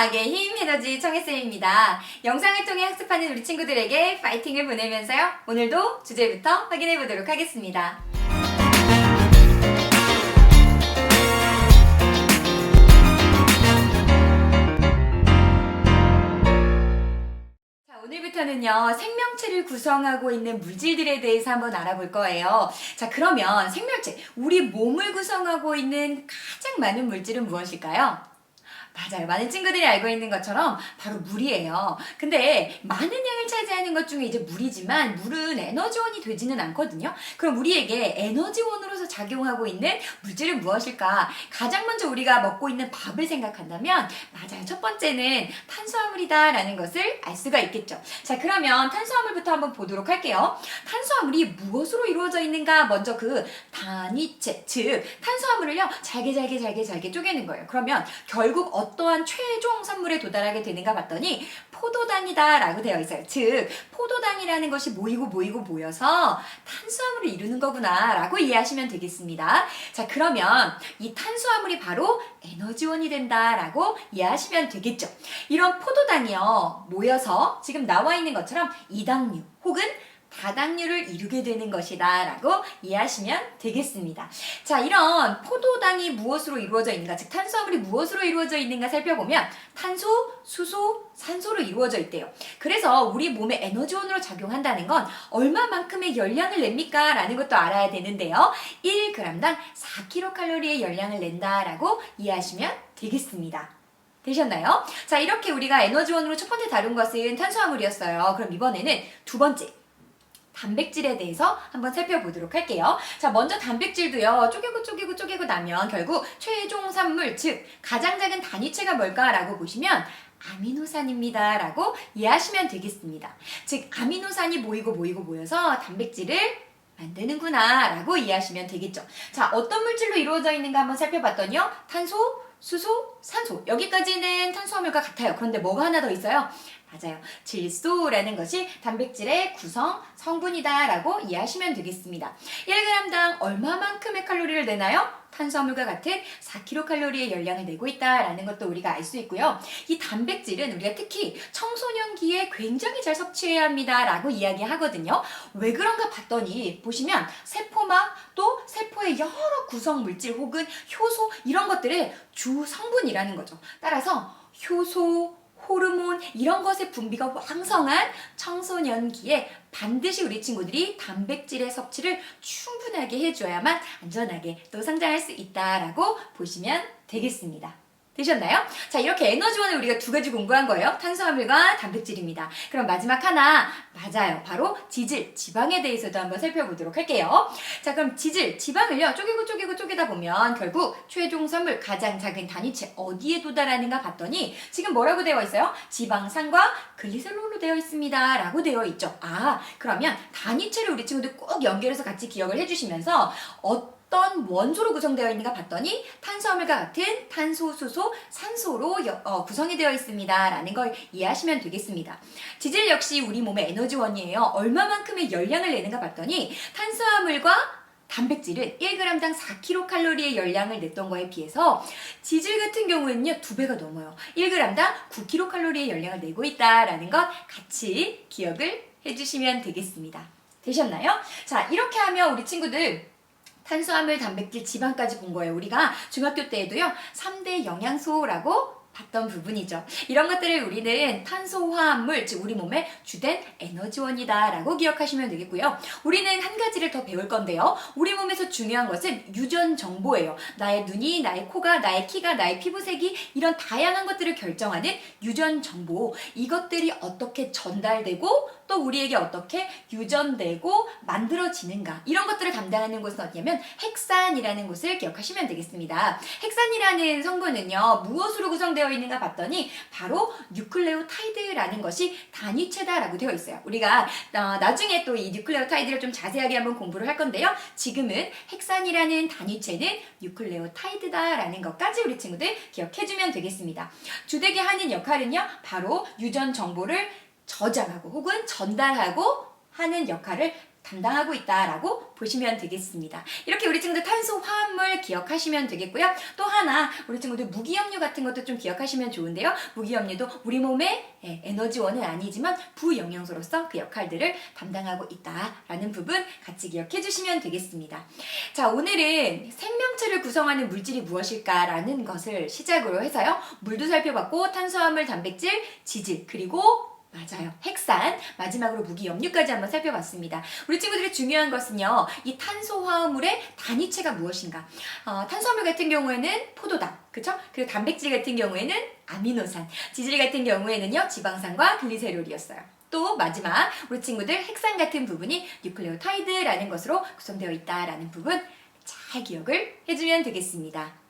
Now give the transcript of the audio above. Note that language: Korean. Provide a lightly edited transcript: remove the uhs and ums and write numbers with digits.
과학의 힘 에너지 청혜쌤입니다. 영상을 통해 학습하는 우리 친구들에게 파이팅을 보내면서요. 오늘도 주제부터 확인해 보도록 하겠습니다. 오늘부터는요, 생명체를 구성하고 있는 물질들에 대해서 한번 알아볼 거예요. 자, 그러면 생명체, 우리 몸을 구성하고 있는 가장 많은 물질은 무엇일까요? 맞아요. 많은 친구들이 알고 있는 것처럼 바로 물이에요. 근데 많은 양을 차지하는 것 중에 이제 물이지만 물은 에너지원이 되지는 않거든요. 그럼 우리에게 에너지원으로서 작용하고 있는 물질은 무엇일까? 가장 먼저 우리가 먹고 있는 밥을 생각한다면 맞아요. 첫 번째는 탄수화물이다라는 것을 알 수가 있겠죠. 자, 그러면 탄수화물부터 한번 보도록 할게요. 탄수화물이 무엇으로 이루어져 있는가? 먼저 그 단위체, 즉 탄수화물을요 잘게 쪼개는 거예요. 그러면 결국 어떠한 최종 산물에 도달하게 되는가 봤더니 포도당이다 라고 되어 있어요. 즉 포도당이라는 것이 모여서 탄수화물을 이루는 거구나 라고 이해하시면 되겠습니다. 자, 그러면 이 탄수화물이 바로 에너지원이 된다 라고 이해하시면 되겠죠. 이런 포도당이요 모여서 지금 나와 있는 것처럼 이당류 혹은 다당류를 이루게 되는 것이다 라고 이해하시면 되겠습니다. 자, 이런 포도당이 무엇으로 이루어져 있는가, 즉 탄수화물이 무엇으로 이루어져 있는가 살펴보면 탄소, 수소, 산소로 이루어져 있대요. 그래서 우리 몸에 에너지원으로 작용한다는 건 얼마만큼의 열량을 냅니까? 라는 것도 알아야 되는데요. 1g당 4kcal의 열량을 낸다라고 이해하시면 되겠습니다. 되셨나요? 자, 이렇게 우리가 에너지원으로 첫 번째 다룬 것은 탄수화물이었어요. 그럼 이번에는 두 번째 단백질에 대해서 한번 살펴보도록 할게요. 자, 먼저 단백질도요 쪼개고 나면 결국 최종 산물, 즉 가장 작은 단위체가 뭘까라고 보시면 아미노산입니다 라고 이해하시면 되겠습니다. 즉 아미노산이 모여서 단백질을 만드는구나 라고 이해하시면 되겠죠. 자, 어떤 물질로 이루어져 있는가 한번 살펴봤더니요, 탄소, 수소, 산소, 여기까지는 탄수화물과 같아요. 그런데 뭐가 하나 더 있어요? 맞아요. 질소라는 것이 단백질의 구성 성분이다 라고 이해하시면 되겠습니다. 1g당 얼마만큼의 칼로리를 내나요? 탄수화물과 같은 4kcal의 열량을 내고 있다라는 것도 우리가 알 수 있고요. 이 단백질은 우리가 특히 청소년기에 굉장히 잘 섭취해야 합니다 라고 이야기하거든요. 왜 그런가 봤더니 보시면 세포막 또 세포의 여러 구성 물질 혹은 효소 이런 것들의 주 성분이라는 거죠. 따라서 효소, 호르몬 이런 것의 분비가 왕성한 청소년기에 반드시 우리 친구들이 단백질의 섭취를 충분하게 해줘야만 안전하게 또 성장할 수 있다라고 보시면 되겠습니다. 되셨나요? 자, 이렇게 에너지원을 우리가 두 가지 공부한 거예요. 탄수화물과 단백질입니다. 그럼 마지막 하나, 맞아요. 바로 지질, 지방에 대해서도 한번 살펴보도록 할게요. 자, 그럼 지질, 지방을요 쪼개다 보면 결국 최종 산물, 가장 작은 단위체 어디에 도달하는가 봤더니 지금 뭐라고 되어 있어요? 지방산과 글리세롤로 되어 있습니다 라고 되어 있죠. 아, 그러면 단위체를 우리 친구들 꼭 연결해서 같이 기억을 해주시면서 어떤 원소로 구성되어 있는가 봤더니 탄수화물과 같은 탄소, 수소, 산소로 구성이 되어 있습니다 라는 걸 이해하시면 되겠습니다. 지질 역시 우리 몸의 에너지원이에요. 얼마만큼의 열량을 내는가 봤더니 탄수화물과 단백질은 1g당 4kcal의 열량을 냈던 거에 비해서 지질 같은 경우에는요 2배가 넘어요. 1g당 9kcal의 열량을 내고 있다라는 것 같이 기억을 해주시면 되겠습니다. 되셨나요? 자, 이렇게 하면 우리 친구들 탄수화물, 단백질, 지방까지 본 거예요. 우리가 중학교 때에도요 3대 영양소라고 봤던 부분이죠. 이런 것들을 우리는 탄소화합물, 즉 우리 몸의 주된 에너지원이다 라고 기억하시면 되겠고요. 우리는 한 가지를 더 배울 건데요. 우리 몸에서 중요한 것은 유전 정보예요. 나의 눈이, 나의 코가, 나의 키가, 나의 피부색이 이런 다양한 것들을 결정하는 유전 정보, 이것들이 어떻게 전달되고 또 우리에게 어떻게 유전되고 만들어지는가, 이런 것들을 감당하는 곳은 어디냐면 핵산이라는 곳을 기억하시면 되겠습니다. 핵산이라는 성분은요 무엇으로 구성되어 있는가 봤더니 바로 뉴클레오타이드라는 것이 단위체다라고 되어 있어요. 우리가 나중에 또 이 뉴클레오타이드를 좀 자세하게 한번 공부를 할 건데요. 지금은 핵산이라는 단위체는 뉴클레오타이드다라는 것까지 우리 친구들 기억해주면 되겠습니다. 주되게 하는 역할은요 바로 유전 정보를 저장하고 혹은 전달하고 하는 역할을 담당하고 있다라고 보시면 되겠습니다. 이렇게 우리 친구들 탄소화합물 기억하시면 되겠고요. 또 하나 우리 친구들 무기염류 같은 것도 좀 기억하시면 좋은데요. 무기염류도 우리 몸의 에너지원은 아니지만 부영양소로서 그 역할들을 담당하고 있다라는 부분 같이 기억해 주시면 되겠습니다. 자, 오늘은 생명체를 구성하는 물질이 무엇일까라는 것을 시작으로 해서요. 물도 살펴봤고 탄수화물, 단백질, 지질, 그리고 맞아요. 핵산, 마지막으로 무기염류까지 한번 살펴봤습니다. 우리 친구들이 중요한 것은요. 이 탄소화합물의 단위체가 무엇인가? 탄수화물 같은 경우에는 포도당, 그쵸? 그리고 단백질 같은 경우에는 아미노산, 지질 같은 경우에는요. 지방산과 글리세롤이었어요. 또 마지막 우리 친구들 핵산 같은 부분이 뉴클레오타이드라는 것으로 구성되어 있다라는 부분 잘 기억을 해주면 되겠습니다.